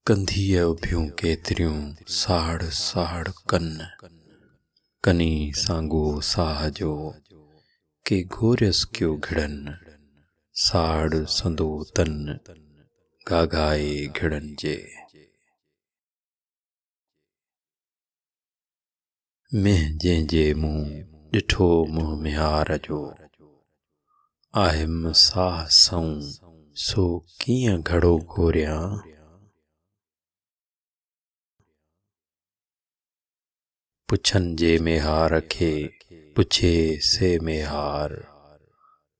कंधीअ उभियूं केतिरियूं साड़ साड़ कनी सांगो साह जो के घोरस क्यों घिड़न साड़ संदो तन गागाए घिड़न जे। मैं जंहिंजे मुंहुं ॾिठो मुंहुं मिहार जो आहिम साह सऊं सो कीअं घड़ो घोरियां। पुछन जे मेहार खे पुछे से मेहार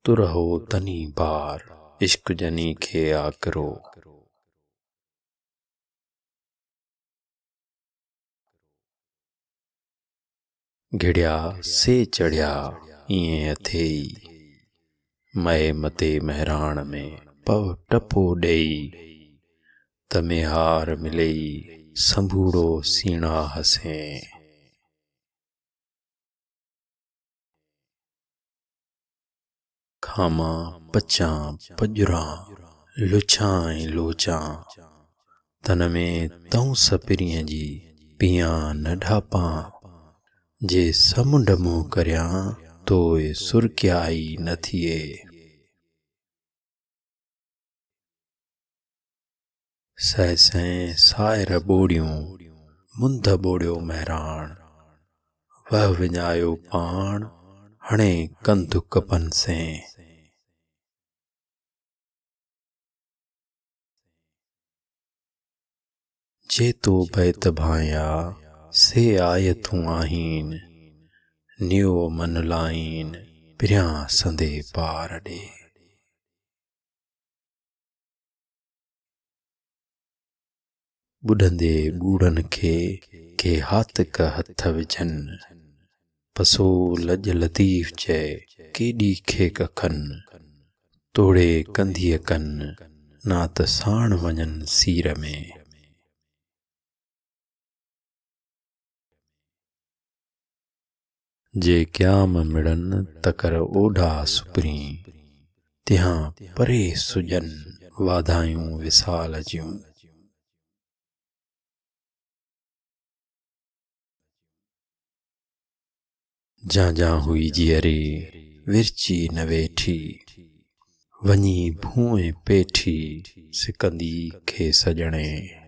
तु रहो तनी बार इश्क जनी खे आकरो। घिड़िया से चढ़िया ईअं अथेई मए मते महराण में पव टपो ॾेई त मेहार मिलई संभूड़ो सीणा हसें। खामां पचां पॼुरां लुछां ऐं लोचां तन में तऊं सपिरीअ जी पियां न ढापां जे समुंड मूं करियां तोए सुरकियाई न थिए। सहसैं सायर ॿोड़ियूं मुंद ॿोड़ियो महराण वह विञायो पाण हणे कंधुक पनसें। जे तो बैत भाया से आयतूं आहीन नियो मन लाइन पिरियां संदे पार ॾे। ॿुॾंदे ॿूड़न खे के हातक हथ विझन पसो लॼ लतीफ़ चए केॾी खेक खन तोड़े कंधीअ कन नात साण वञन सीर में। जे क़याम मिड़न तकर ओढा सुपरीं तिहां परे सुॼन वाधायूं विसाल जूं। जां हुई जीअरी विरची न वेठी वञी भूए पेठी सिकंदी खे सॼणे।